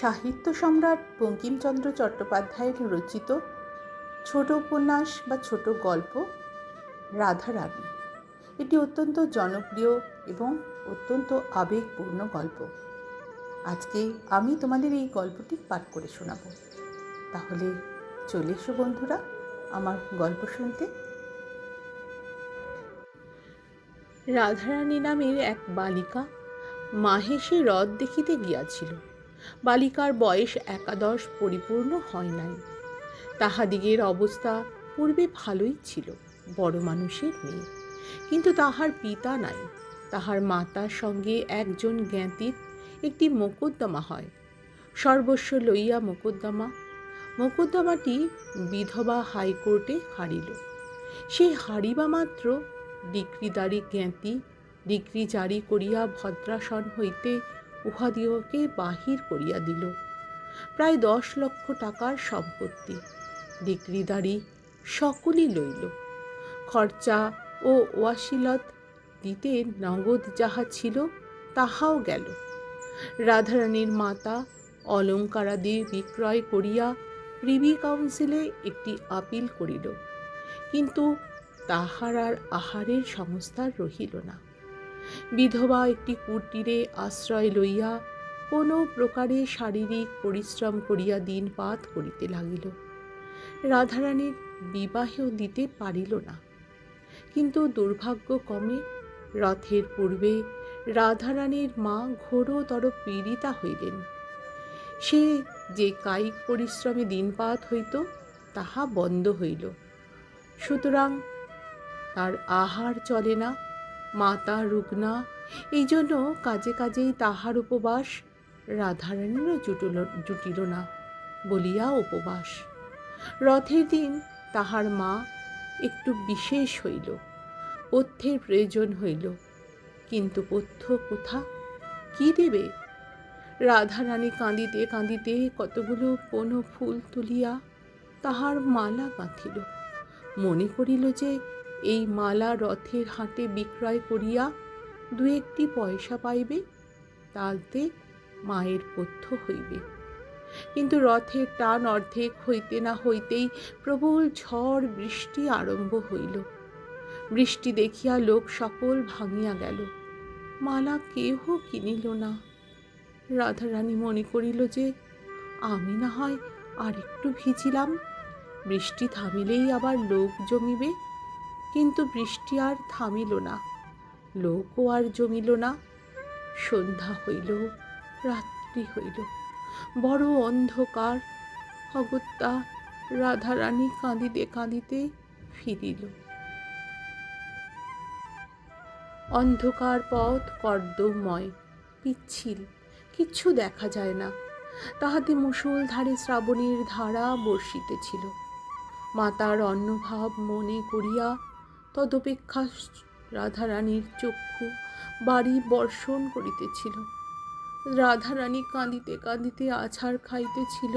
সাহিত্য সম্রাট বঙ্কিমচন্দ্র চট্টোপাধ্যায়ের রচিত ছোট উপন্যাস বা ছোট গল্প রাধারানী। এটি অত্যন্ত জনপ্রিয় এবং অত্যন্ত আবেগপূর্ণ গল্প। আজকে আমি তোমাদের এই গল্পটি পাঠ করে শোনাব। তাহলে চলে এসো বন্ধুরা আমার গল্প শুনতে। রাধারানী নামের এক বালিকা মাহেশে হ্রদ দেখিতে গিয়াছিল। বালিকার বয়স 11 পরিপূর্ণ হয় নাই। তাহাদিগের অবস্থা পূর্বে ভালোই ছিল, বড় মানুষের মেয়ে, কিন্তু তাহার পিতা নাই। তাহার মাতার সঙ্গে একজন জ্ঞাতির একটি মোকদ্দমা হয়। সর্বস্ব লইয়া মোকদ্দমাটি বিধবা হাইকোর্টে হারিল। সে হারিবা মাত্র ডিক্রিদারি জ্ঞাতি ডিক্রি জারি করিয়া ভদ্রাসন হইতে উহাদিওকে বাহির করিয়া দিল। প্রায় 10 লক্ষ টাকার সম্পত্তি ডিক্রিদারি সকলই লইল। খরচা ও ওয়াসিলত দিতে নগদ যাহা ছিল তাহাও গেল। রাধারানীর মাতা অলঙ্কারাদি বিক্রয় করিয়া প্রিভি কাউন্সিলে একটি আপিল করিল, কিন্তু তাহার আর আহারের সংস্থার রহিল না। বিধবা একটি কুটিরে আশ্রয় লইয়া কোনো প্রকারে শারীরিক পরিশ্রম করিয়া দিনপাত করিতে লাগিল। রাধারানীর বিবাহেও দিতে পারিল না, কিন্তু দুর্ভাগ্যক্রমে রথের পূর্বে রাধারানীর মা ঘোরতর পীড়িতা হইলেন। সে যে কায়িক পরিশ্রমে দিনপাত হইত তাহা বন্ধ হইল, সুতরাং তার আহার চলে না। মাতা রুগ্না, এই জন্য কাজে কাজেই তাহার উপবাস। রাধারানীরও জুটিল না বলিয়া উপবাস। রথের দিন তাহার মা একটু বিশেষ হইল, পথ্যের প্রয়োজন হইল, কিন্তু পথ্য কোথা, কি দেবে? রাধারানী কাঁদিতে কাঁদিতে কতগুলো কোনো ফুল তুলিয়া তাহার মালা গাঁথিল। মনে করিল যে এই মালা রথের হাটে বিক্রয় করিয়া 2-1 পয়সা পাইবে, তাতে মায়ের পথ্য হইবে। কিন্তু রথের টান অর্ধেক হইতে না হইতেই প্রবল ঝড় বৃষ্টি আরম্ভ হইল। বৃষ্টি দেখিয়া লোক সকল ভাঙিয়া গেল, মালা কেহ কিনিল না। রাধারানী মনে করিল যে আমি না হয় আর একটু ভিজিলাম, বৃষ্টি থামিলেই আবার লোক জমিবে। কিন্তু বৃষ্টি আর থামিল না, লোকও আর জমিল না। সন্ধ্যা হইল, রাত্রি হইল, বড় অন্ধকার। অগত্যা রাধারানী কাঁদিতে কাঁদিতে ফিরিল। অন্ধকার পথ কর্দমময়, পিচ্ছিল, কিচ্ছু দেখা যায় না। তাহাতে মুষলধারে শ্রাবণের ধারা বর্ষিতেছিল। মাতার অন্নভাব মনে করিয়া তদপেক্ষা রাধারানীর চক্ষু বাড়ি বর্ষণ করিতেছিল। রাধারানী কাঁদিতে কাঁদিতে আছাড় খাইতেছিল,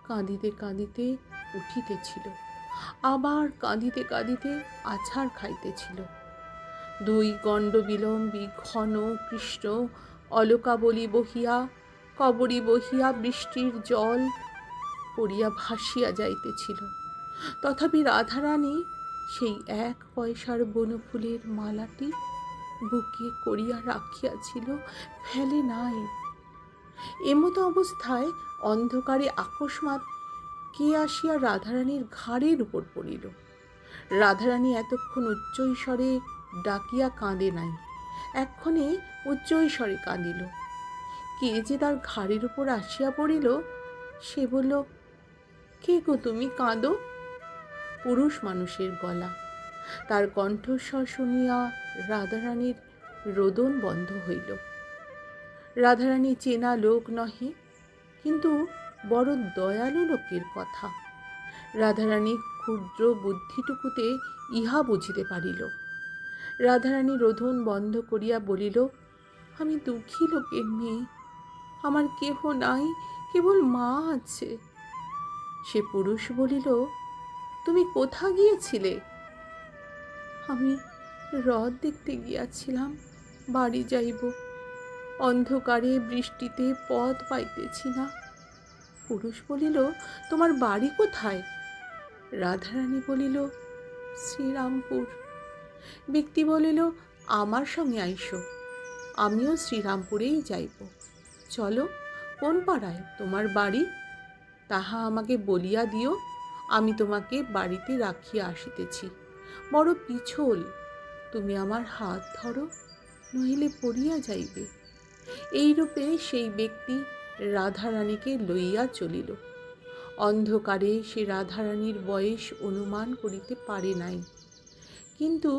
কাঁদিতে কাঁদিতে উঠিতেছিল, আবার কাঁদিতে কাঁদিতে আছাড় খাইতেছিল। 2 গণ্ডবিলম্বী ঘন কৃষ্ণ অলকাবলি বহিয়া কবরী বহিয়া বৃষ্টির জল পড়িয়া ভাসিয়া যাইতেছিল। তথাপি রাধারানী সেই 1 পয়সার বনফুলের মালাটি বুকে করিয়া রাখিয়াছিল, ফেলে নাই। এমতো অবস্থায় অন্ধকারে আকস্মাৎ কে আসিয়া রাধারানীর ঘাড়ের উপর পড়িল। রাধারানী এতক্ষণ উচ্চৈস্বরে ডাকিয়া কাঁদে নাই, এক্ষণে উচ্চৈস্বরে কাঁদিল। কে যে তার ঘাড়ের উপর আসিয়া পড়িল, সে বলল, কে গো তুমি কাঁদো? পুরুষ মানুষের গলা। তার কণ্ঠস্বর শুনিয়া রাধারানীর রোদন বন্ধ হইল। রাধারানী চেনা লোক নহে, কিন্তু বড় দয়ালু লোকের কথা। রাধারানী ক্ষুদ্র বুদ্ধিটুকুতে ইহা বুঝিতে পারিল। রাধারানী রোদন বন্ধ করিয়া বলিল, আমি দুঃখী লোকের মেয়ে, আমার কেহ নাই, কেবল মা আছে। সে পুরুষ বলিল, তুমি কোথা গিয়েছিলে? আমি হ্রদ দেখতে গিয়াছিলাম, বাড়ি যাইব। অন্ধকারে বৃষ্টিতে পথ পাইতেছি না। পুরুষ বলিল, তোমার বাড়ি কোথায়? রাধারানী বলিল, শ্রীরামপুর। ব্যক্তি বলিল, আমার সঙ্গে আইসো, আমিও শ্রীরামপুরেই যাইব। চলো, কোন পাড়ায় তোমার বাড়ি? তাহা আমাকে বলিয়া দিও, আমি তোমাকে বাড়িতে রাখিয়া আসিতেছি। বড় পিছল, তুমি আমার হাত ধরো, নহিলে পড়িয়া যাইবে। এইরূপে সেই ব্যক্তি রাধারানীকে লইয়া চলিল। অন্ধকারে সে রাধারানীর বয়স অনুমান করিতে পারে নাই, কিন্তু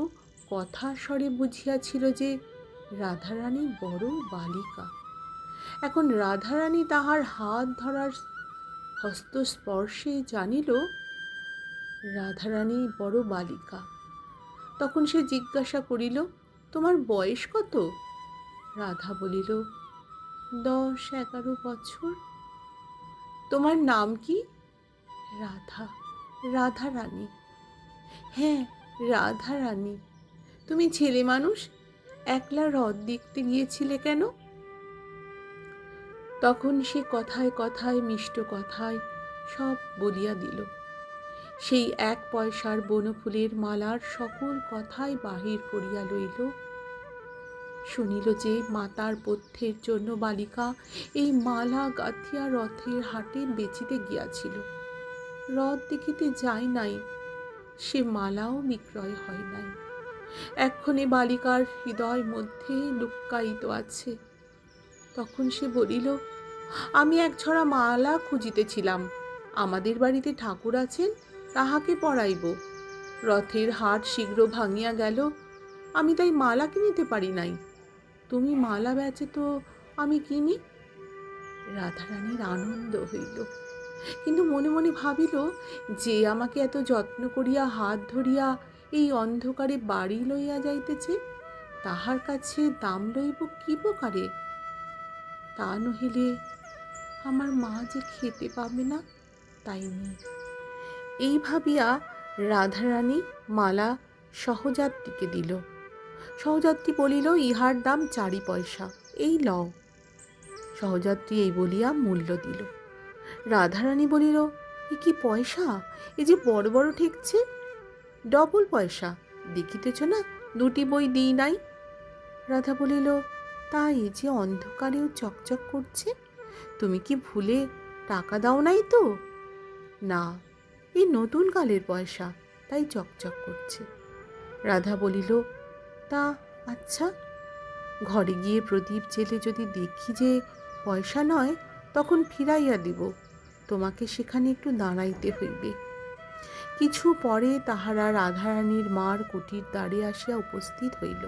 কথা স্বরে বুঝিয়াছিল যে রাধারানী বড় বালিকা। এখন রাধারানী তাহার হাত ধরার হস্তস্পর্শে জানিল রাধারানী বড় বালিকা। তখন সে জিজ্ঞাসা করিল, তোমার বয়স কত? রাধা বলিল, 10-11 বছর। তোমার নাম কি? রাধা। রাধারানী? হ্যাঁ, রাধারানী। তুমি ছেলে মানুষ, একলা হ্রদ দেখতে গিয়েছিলে কেন? তখন সে কথায় কথায় মিষ্ট কথায় সব বলিয়া দিল। সেই 1 পয়সার বনফুলের মালার সকল কথাই বাহির করিয়া লইল। শুনিল যে মাতার পথ্যের জন্য বালিকা এই মালা গাঁথিয়া রথের হাটে বেচিতে গিয়াছিল। রথ দেখিতে যায় নাই, সে মালাও বিক্রয় হয় নাই। এক্ষণে বালিকার হৃদয় মধ্যে লুক্কায়িত আছে। তখন সে বলিল, আমি 1 ছড়া মালা খুঁজিতেছিলাম, আমাদের বাড়িতে ঠাকুর আছেন, তাহাকে পরাইব। রথের হাট শীঘ্র ভাঙিয়া গেল, আমি তাই মালা কিনিতে পারি নাই। তুমি মালা বেচে তো আমি কিনি। রাধারানীর আনন্দ হইল, কিন্তু মনে মনে ভাবিল, যে আমাকে এত যত্ন করিয়া হাত ধরিয়া এই অন্ধকারে বাড়ি লইয়া যাইতেছে, তাহার কাছে দাম লইব কি প্রকারে? তা নহিলে আমার মা যে খেতে পাবে না, তাই নিয়ে। এই ভাবিয়া রাধারানী মালা সহযাত্রীকে দিল। সহযাত্রী বলিল, ইহার দাম 4 পয়সা, এই লও। সহযাত্রী এই বলিয়া মূল্য দিল। রাধারানী বলিল, এ কি পয়সা, এ যে বড় বড় ঠেকছে। ডবল পয়সা, দেখিতেছ না 2টি বই দিই নাই। রাধা বলিল, তা এ যে অন্ধকারেও চকচক করছে, তুমি কি ভুলে টাকা দাও নাই তো? না, এই নতুন কালের পয়সা, তাই চকচক করছে। রাধা বলিল, তা আচ্ছা, ঘরে গিয়ে প্রদীপ জেলে যদি দেখি যে পয়সা নয়, তখন ফিরাইয়া দিব, তোমাকে সেখানে একটু দাঁড়াইতে হইবে। কিছু পরে তাহারা রাধারানীর মার কুটির দ্বারে আসিয়া উপস্থিত হইল।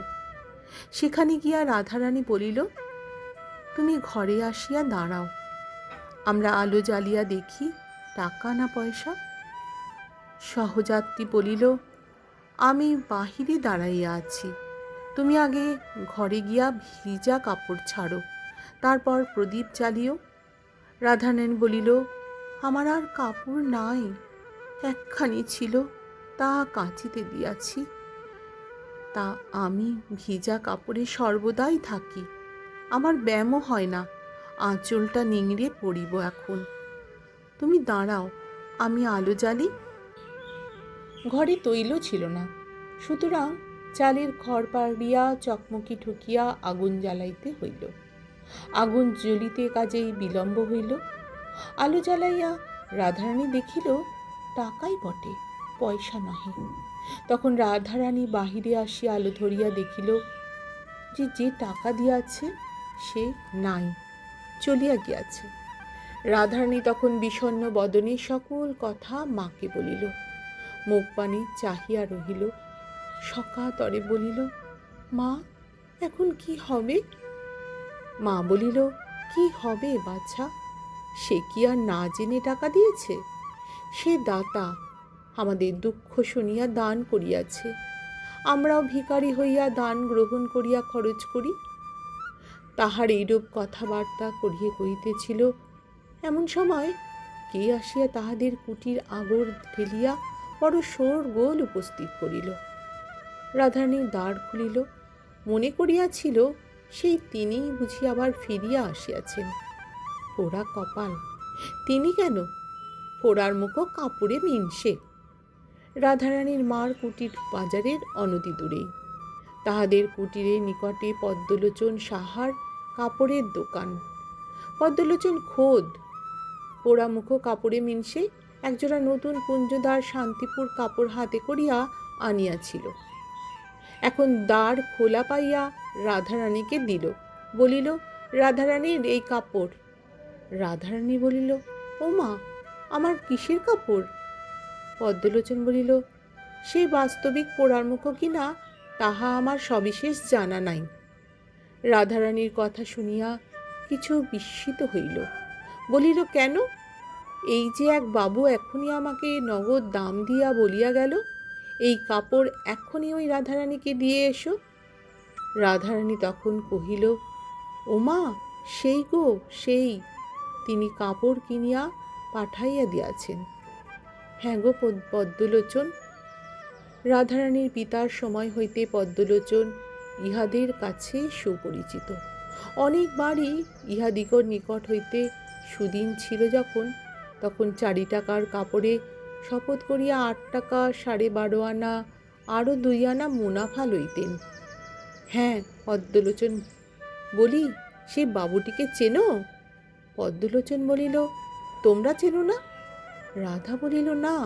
সেখানে গিয়া রাধারানী বলিল, তুমি ঘরে আসিয়া দাঁড়াও, আমরা আলো জ্বালিয়া দেখি টাকা না পয়সা। সহযাত্রী বলিল, আমি বাহিরে দাঁড়াইয়া আছি, তুমি আগে ঘরে গিয়া ভিজা কাপড় ছাড়ো, তারপর প্রদীপ জ্বালিও। রাধারানী বলিল, আমার আর কাপড় নাই, একখানি ছিল, তা কাঁচিতে দিয়াছি। তা আমি ভিজা কাপড়ে সর্বদাই থাকি, আমার ব্যায়ামও হয় না, আঁচলটা নিংড়ে পড়িব এখন। তুমি দাঁড়াও, আমি আলো জ্বালি। ঘরে তৈল ছিল না, সুতরাং চালের খড় পাড়িয়া চকমকি ঠুকিয়া আগুন জ্বালাইতে হইল। আগুন জ্বলিতে কাজেই বিলম্ব হইল। আলো জ্বালাইয়া রাধারানী দেখিল টাকাই বটে, পয়সা নহে। তখন রাধারানী বাহিরে আসিয়া আলো ধরিয়া দেখিল যে যে টাকা দিয়াছে সে নাই, চলিয়া গিয়াছে। রাধারানী তখন বিষণ্ণ বদনে সকল কথা মাকে বলিল। মুখ পানে চাহিয়া রহিল, সকাতরে বলিল, মা, এখন কি হবে? মা বলিল, কি হবে বাছা, সে কি আর না জেনে টাকা দিয়েছে? সে দাতা, আমাদের দুঃখ শুনিয়া দান করিয়াছে, আমরাও ভিখারি হইয়া দান গ্রহণ করিয়া খরচ করি। তাহার এইরূপ কথাবার্তা করিয়া কহিতেছিল, এমন সময় কে আসিয়া তাহাদের কুটির আগর ঠেলিয়া বড় শোরগোল উপস্থিত করিল। রাধারানী দ্বার খুলিল, মনে করিয়াছিল সেই তিনিই বুঝি আবার ফিরিয়া আসিয়াছেন। পোড়া কপাল! তিনি কেন, পোড়ার মুখও কাপড়ে মিনসে। রাধারানীর মার কুটির বাজারের অনতি দূরেই। তাহাদের কুটিরের নিকটে পদ্মলোচন সাহার কাপড়ের দোকান। পদ্মলোচন খোদ পোড়া মুখো কাপড়ে মিনসে একজোড়া নতুন কুঞ্জদার শান্তিপুর কাপড় হাতে করিয়া আনিয়াছিল। এখন দ্বার খোলা পাইয়া রাধারানীকে দিল, বলিল, রাধারানীর এই কাপড়। রাধারানী বলিল, ও মা, আমার কিসের কাপড়? পদ্মলোচন বলিল, সে বাস্তবিক পোড়ার মুখো কিনা তাহা আমার সবিশেষ জানা নাই। রাধারানীর কথা শুনিয়া কিছু বিস্মিত হইল, বলিল, কেন? এই যে এক বাবু এখনই আমাকে নগদ দাম দিয়া বলিয়া গেল, এই কাপড় এখনই ওই রাধারানীকে দিয়ে এসো। রাধারানী তখন কহিল, ও মা, সেই গো সেই, তিনি কাপড় কিনিয়া পাঠাইয়া দিয়াছেন। হ্যাঁ গো পদ্মলোচন। রাধারানীর পিতার সময় হইতে পদ্মলোচন ইহাদের কাছে সুপরিচিত। অনেকবারই ইহাদিগর নিকট হইতে সুদিন ছিল যখন, তখন 4 টাকার কাপড়ে শপথ করিয়া 8 টাকা 12.5 আনা আরও 2 আনা মুনাফা লইতেন। হ্যাঁ পদ্মলোচন, বলি, সে বাবুটিকে চেনো? পদ্মলোচন বলিল, তোমরা চেনো না? রাধা বলিল, না।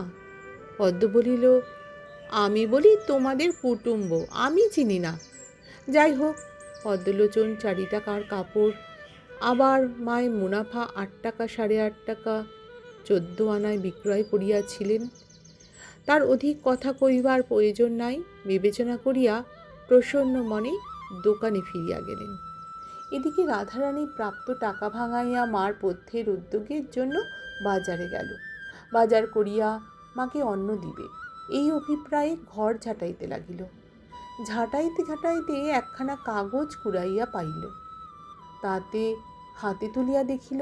পদ্ম বলিল, আমি বলি তোমাদের কুটুম্ব, আমি চিনি না। যাই হোক, পদ্মলোচন 4 টাকার কাপড় আবার মায় মুনাফা 8 টাকা 8.5 টাকা 14 আনায় বিক্রয় করিয়াছিলেন। তার অধিক কথা কইবার প্রয়োজন নাই বিবেচনা করিয়া প্রসন্ন মনে দোকানে ফিরিয়া গেলেন। এদিকে রাধারানী প্রাপ্ত টাকা ভাঙাইয়া মার পথ্যের উদ্যোগের জন্য বাজারে গেল। বাজার করিয়া মাকে অন্ন দিবে এই অভিপ্রায়ে ঘর ঝাঁটাইতে লাগিল। ঝাঁটাইতে ঝাঁটাইতে একখানা কাগজ কুড়াইয়া পাইল। তাতে হাতে তুলিয়া দেখিল,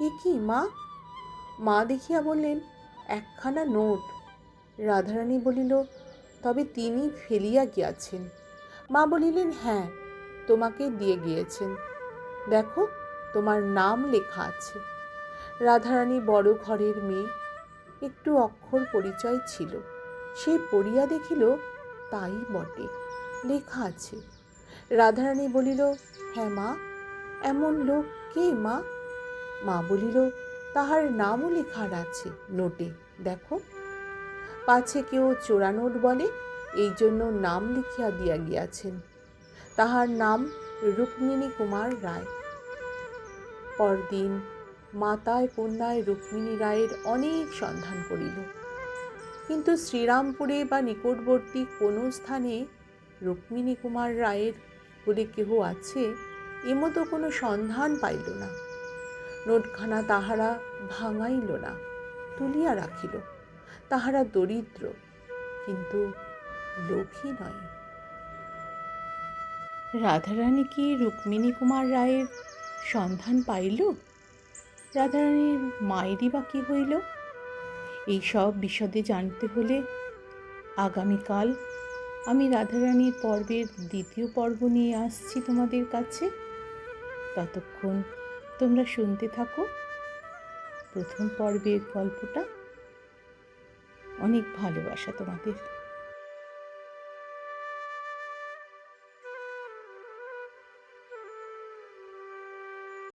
এ কি মা? মা দেখিয়া বললেন, একখানা নোট। রাধারানী বলিল, তবে তিনি ফেলিয়া গিয়াছেন? মা বলিলেন, হ্যাঁ, তোমাকে দিয়ে গিয়েছেন, দেখো তোমার নাম লেখা আছে। রাধারানী বড় ঘরের মেয়ে, একটু অক্ষর পরিচয় ছিল। সে পড়িয়া দেখিল, তাই বটে, লেখা আছে। রাধারানী বলিল, হ্যাঁ মা, এমন লোক কে মা? মা বলিল, তাহার নামও লেখার আছে নোটে, দেখো। পাছে কেউ চোরা নোট বলে, এই জন্য নাম লিখিয়া দিয়া গিয়াছেন। তাহার নাম রুক্মিণী কুমার রায়। পরদিন মাতায় কন্যায় রুক্মিণী রায়ের অনেক সন্ধান করিল, কিন্তু শ্রীরামপুরে বা নিকটবর্তী কোনো স্থানে রুক্মিণী কুমার রায়ের বলে কেহ আছে এমতো কোনো সন্ধান পাইল না। নোটখানা তাহারা ভাঙাইল না, তুলিয়া রাখিল। তাহারা দরিদ্র, কিন্তু লোভী নয়। রাধারানী কি রুক্মিণী কুমার রায়ের সন্ধান পাইল? রাধারানীর মায়েরই বা কি হইল? এইসব বিশদে জানতে হলে আগামীকাল আমি রাধারানীর পর্বের 2য় পর্ব নিয়ে আসছি তোমাদের কাছে। ততক্ষণ তোমরা শুনতে থাকো 1ম পর্বের গল্পটা। অনেক ভালোবাসা তোমাদের।